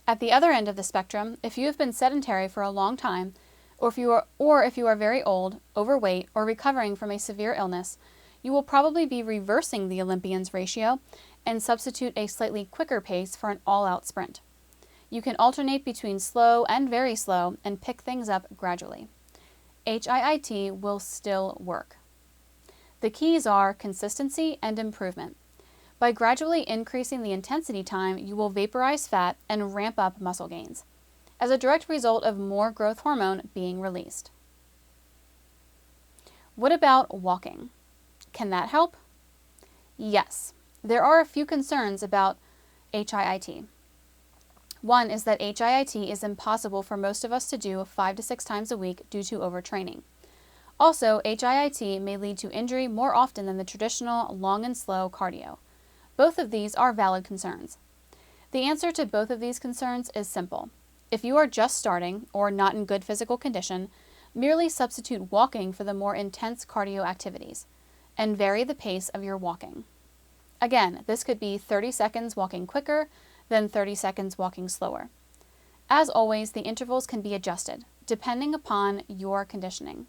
At the other end of the spectrum, if you have been sedentary for a long time, or if you are very old, overweight, or recovering from a severe illness, you will probably be reversing the Olympian's ratio and substitute a slightly quicker pace for an all-out sprint. You can alternate between slow and very slow and pick things up gradually. HIIT will still work. The keys are consistency and improvement. By gradually increasing the intensity time, you will vaporize fat and ramp up muscle gains, as a direct result of more growth hormone being released. What about walking? Can that help? Yes. There are a few concerns about HIIT. One is that HIIT is impossible for most of us to do 5 to 6 times a week due to overtraining. Also, HIIT may lead to injury more often than the traditional long and slow cardio. Both of these are valid concerns. The answer to both of these concerns is simple. If you are just starting or not in good physical condition, merely substitute walking for the more intense cardio activities and vary the pace of your walking. Again, this could be 30 seconds walking quicker, then 30 seconds walking slower. As always, the intervals can be adjusted, depending upon your conditioning.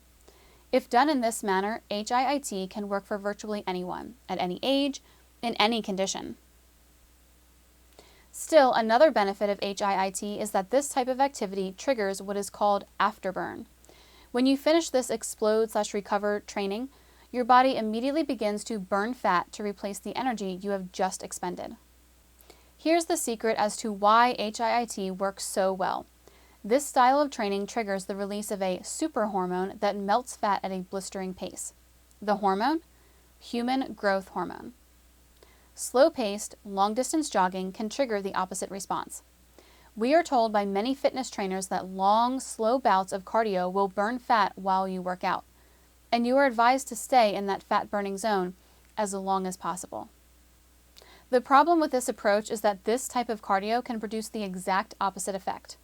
If done in this manner, HIIT can work for virtually anyone, at any age, in any condition. Still, another benefit of HIIT is that this type of activity triggers what is called afterburn. When you finish this explode/recover training, your body immediately begins to burn fat to replace the energy you have just expended. Here's the secret as to why HIIT works so well. This style of training triggers the release of a super hormone that melts fat at a blistering pace. The hormone? Human growth hormone. Slow-paced, long-distance jogging can trigger the opposite response. We are told by many fitness trainers that long, slow bouts of cardio will burn fat while you work out, and you are advised to stay in that fat-burning zone as long as possible. The problem with this approach is that this type of cardio can produce the exact opposite effect.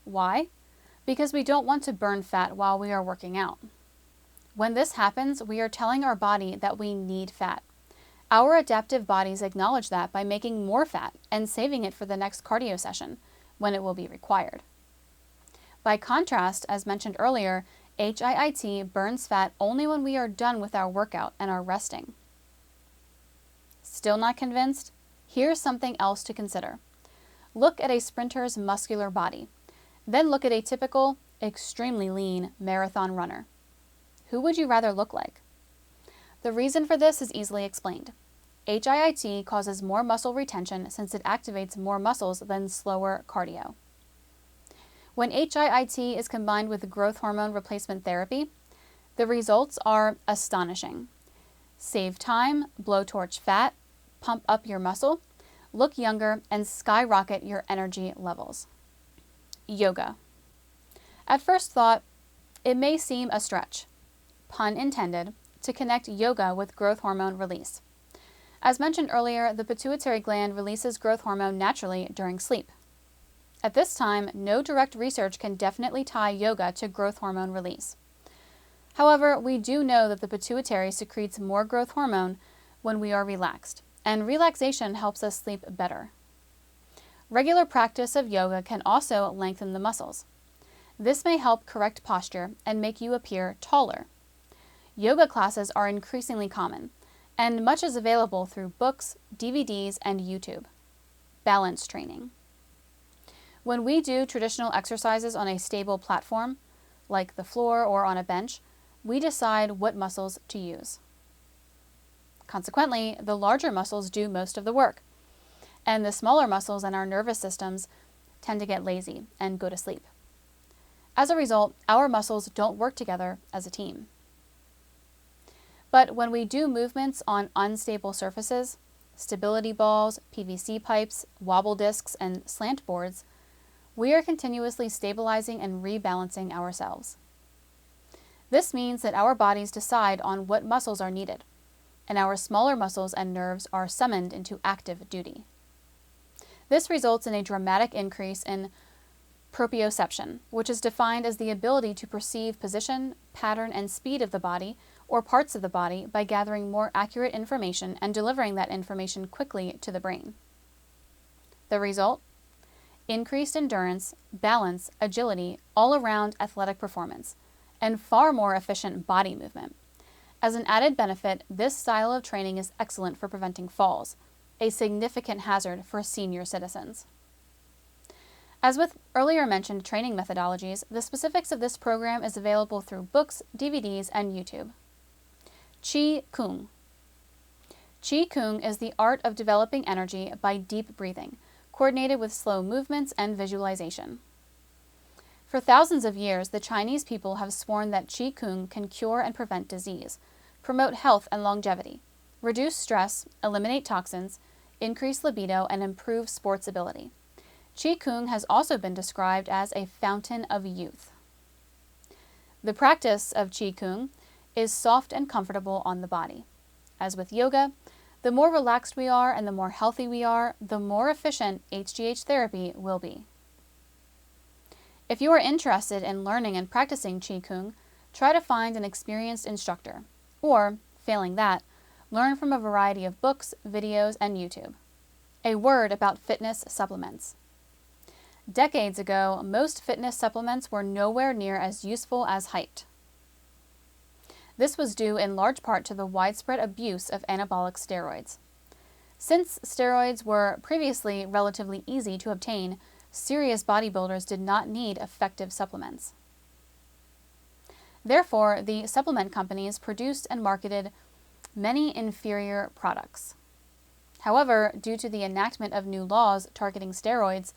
Why? Because we don't want to burn fat while we are working out. When this happens, we are telling our body that we need fat. Our adaptive bodies acknowledge that by making more fat and saving it for the next cardio session, when it will be required. By contrast, as mentioned earlier, HIIT burns fat only when we are done with our workout and are resting. Still not convinced? Here's something else to consider. Look at a sprinter's muscular body. Then look at a typical, extremely lean marathon runner. Who would you rather look like? The reason for this is easily explained. HIIT causes more muscle retention since it activates more muscles than slower cardio. When HIIT is combined with growth hormone replacement therapy, the results are astonishing. Save time, blowtorch fat, pump up your muscle, look younger, and skyrocket your energy levels. Yoga. At first thought, it may seem a stretch, pun intended, to connect yoga with growth hormone release. As mentioned earlier, the pituitary gland releases growth hormone naturally during sleep. At this time, no direct research can definitely tie yoga to growth hormone release. However, we do know that the pituitary secretes more growth hormone when we are relaxed, and relaxation helps us sleep better. Regular practice of yoga can also lengthen the muscles. This may help correct posture and make you appear taller. Yoga classes are increasingly common, and much is available through books, DVDs, and YouTube. Balance training. When we do traditional exercises on a stable platform, like the floor or on a bench, we decide what muscles to use. Consequently, the larger muscles do most of the work, and the smaller muscles in our nervous systems tend to get lazy and go to sleep. As a result, our muscles don't work together as a team. But when we do movements on unstable surfaces, stability balls, PVC pipes, wobble discs, and slant boards, we are continuously stabilizing and rebalancing ourselves. This means that our bodies decide on what muscles are needed, and our smaller muscles and nerves are summoned into active duty. This results in a dramatic increase in proprioception, which is defined as the ability to perceive position, pattern, and speed of the body or parts of the body by gathering more accurate information and delivering that information quickly to the brain. The result? increased endurance, balance, agility, all-around athletic performance, and far more efficient body movement. As an added benefit, this style of training is excellent for preventing falls, a significant hazard for senior citizens. As with earlier mentioned training methodologies, the specifics of this program is available through books, DVDs, and YouTube. Chiku. Chiku is the art of developing energy by deep breathing, coordinated with slow movements and visualization. For thousands of years, the Chinese people have sworn that Chiku can cure and prevent disease, promote health and longevity, reduce stress, eliminate toxins, increase libido, and improve sports ability. Chiku has also been described as a fountain of youth. The practice of Chiku is soft and comfortable on the body. As with yoga, the more relaxed we are and the more healthy we are, the more efficient HGH therapy will be. If you are interested in learning and practicing Chiku, try to find an experienced instructor, or, failing that, learn from a variety of books, videos, and YouTube. A word about fitness supplements. Decades ago, most fitness supplements were nowhere near as useful as HIIT. This was due in large part to the widespread abuse of anabolic steroids. Since steroids were previously relatively easy to obtain, serious bodybuilders did not need effective supplements. Therefore, the supplement companies produced and marketed many inferior products. However, due to the enactment of new laws targeting steroids,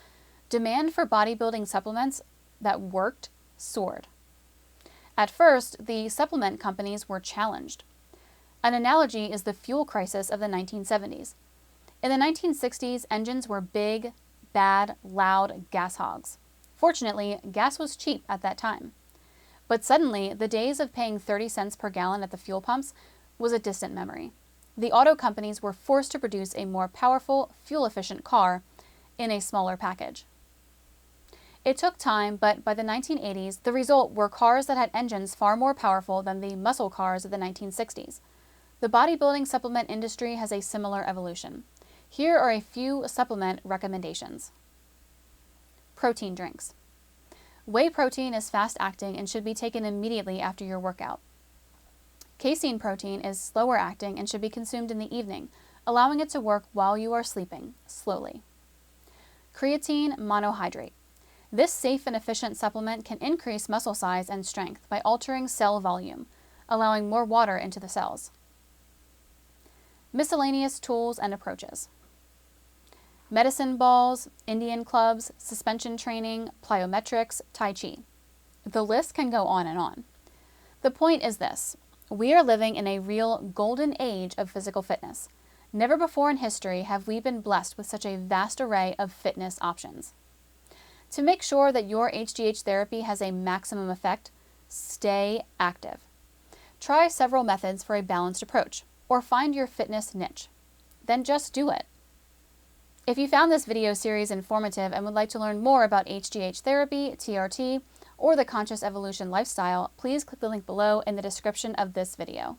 demand for bodybuilding supplements that worked soared. At first, the supplement companies were challenged. An analogy is the fuel crisis of the 1970s. In the 1960s, engines were big, bad, loud gas hogs. Fortunately, gas was cheap at that time. But suddenly, the days of paying 30 cents per gallon at the fuel pumps was a distant memory. The auto companies were forced to produce a more powerful, fuel-efficient car in a smaller package. It took time, but by the 1980s, the result were cars that had engines far more powerful than the muscle cars of the 1960s. The bodybuilding supplement industry has a similar evolution. Here are a few supplement recommendations. Protein drinks. Whey protein is fast-acting and should be taken immediately after your workout. Casein protein is slower acting and should be consumed in the evening, allowing it to work while you are sleeping, slowly. Creatine monohydrate. This safe and efficient supplement can increase muscle size and strength by altering cell volume, allowing more water into the cells. Miscellaneous tools and approaches. Medicine balls, Indian clubs, suspension training, plyometrics, Tai Chi. The list can go on and on. The point is this: we are living in a real golden age of physical fitness. Never before in history have we been blessed with such a vast array of fitness options. To make sure that your HGH therapy has a maximum effect, stay active. Try several methods for a balanced approach, or find your fitness niche. Then just do it. If you found this video series informative and would like to learn more about HGH therapy, TRT, or the Conscious Evolution lifestyle, please click the link below in the description of this video.